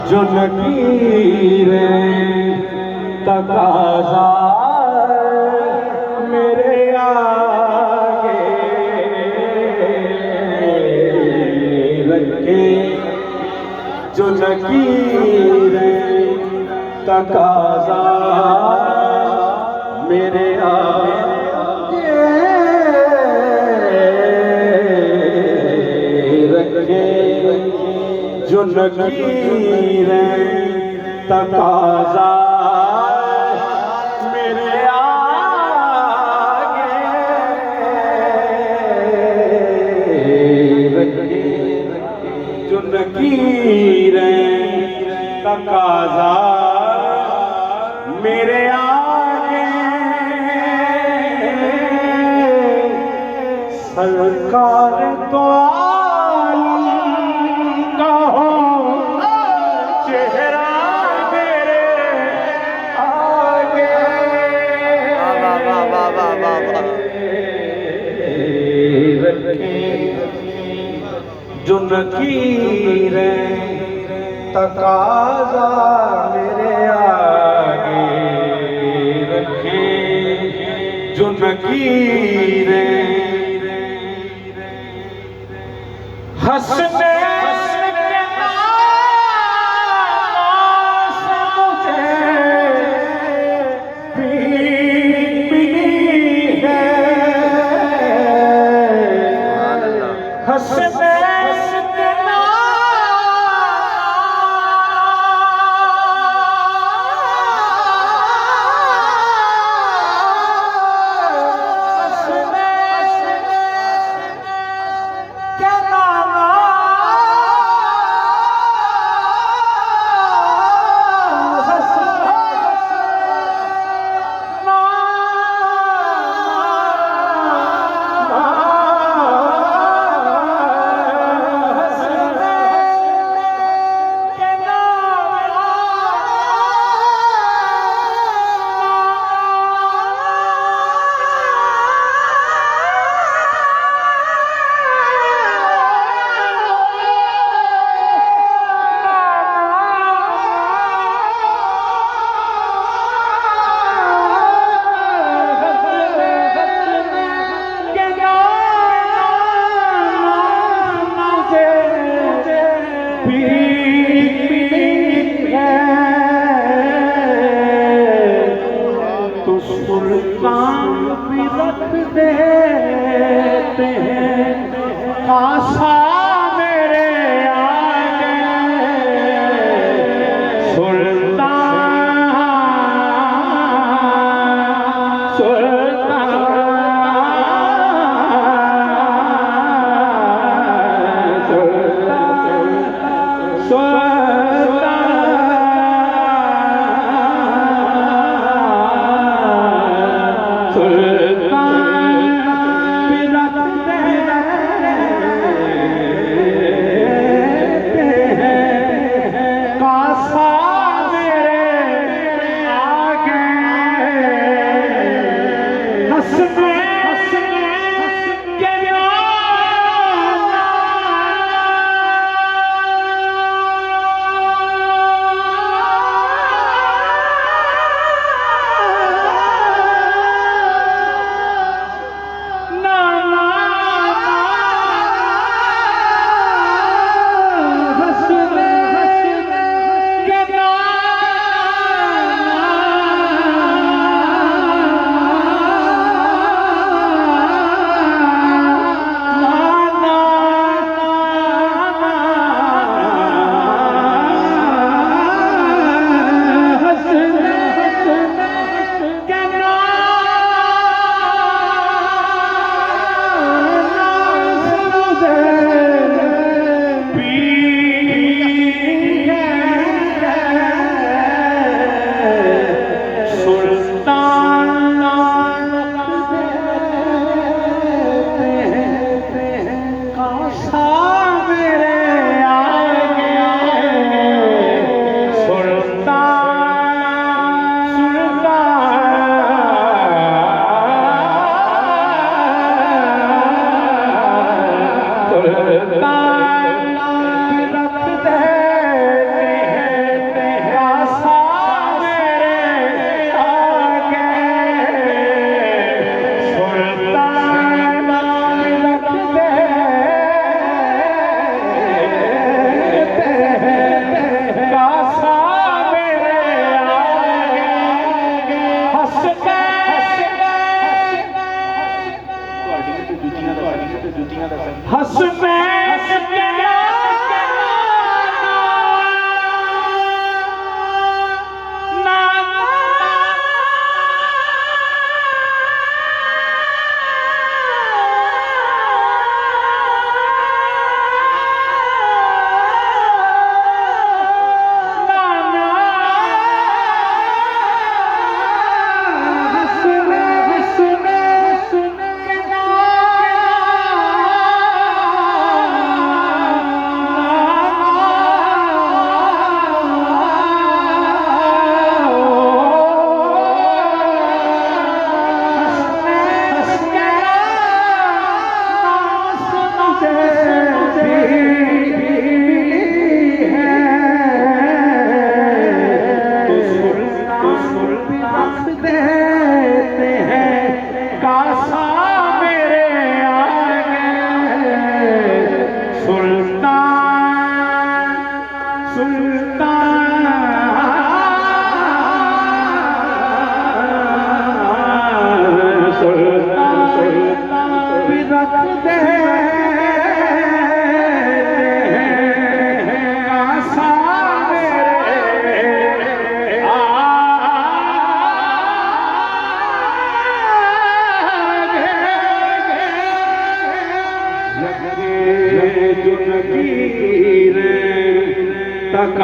जो लकीरें तकाज़ा मेरे आगे रखे, जो लकीरें तकाज़ा मेरे आगे रखे, जो लकीरें तकाज़ा मेरे आगे रखे, जो लकीरें तकाज़ा मेरे आगे सरकार तो जो लकीरें तकाज़ा मेरे आगे रखे, जो लकीरें हंसने भी रख देते हैं आशा मेरे आगे, सुल्तान सुल्तान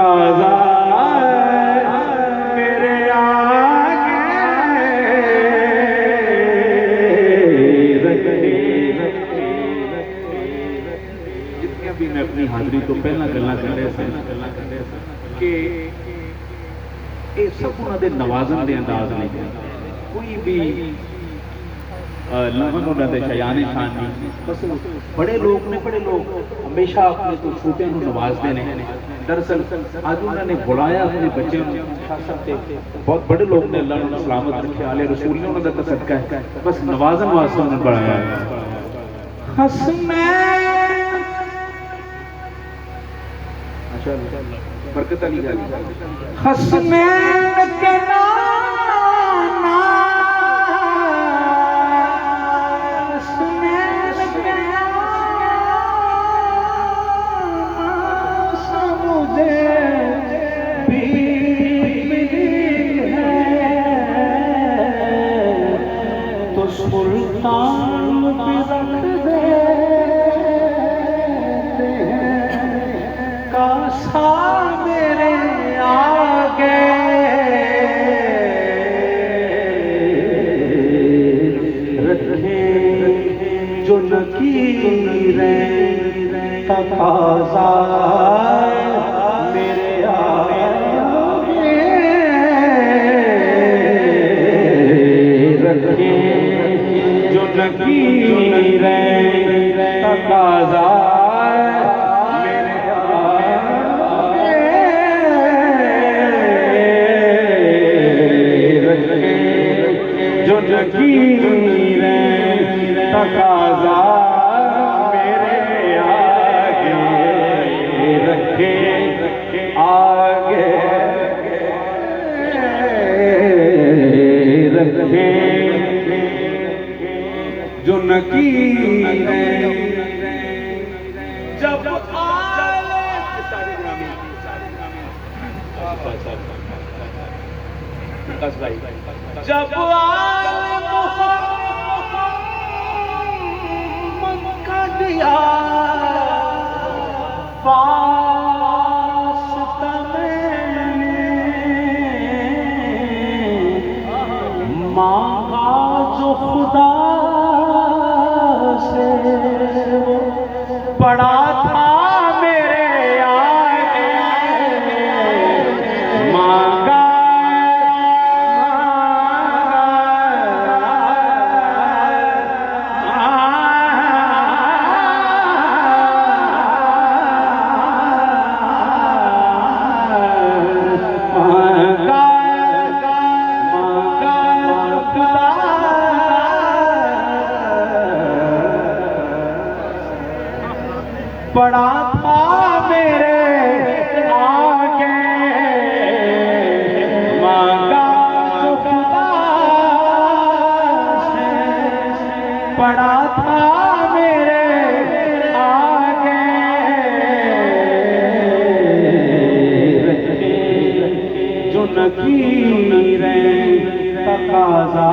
तकाजा मेरे आगे रखे। जितने भी मैं अपनी हाजिरी तो पहला गल्लां कर रहे थे कि ये सब उन्होंने नवाजन के अंदाज नहीं, कोई भी लहन उन्होंने शयाने शान नहीं। बस बड़े लोग ने, बड़े लोग हमेशा अपने तो छोटे को नवाजते हैं। दरअसल आज उन्होंने बुलाया अपने बच्चे बहुत बड़े लोग ने, अल्लाह ने सलामत रखे, आले रसूल ने उन्होंने का सदका है, बस नवाजन वास्ते उन्होंने बुलाया। हसनैन बरकत अली गाली हसनैन के नाना हसनैन के नाना मुझे भी मिली है तो सुल्तान भी रख दे कासा मेरे आगे रखे जो नकीरें तकाजा मेरे आगे रखे जो नकीरें तकाजा तकाजा मेरे आगे रखे, आगे रखे जो नकीरें जब आले जब दिया वास्ता मैंने मांगा जो खुदा से बड़ा था मेरे आगे मांगा पड़ा था मेरे आगे मांगा जो खुदा से पड़ा था मेरे आगे रखे जो नकीरें तकाजा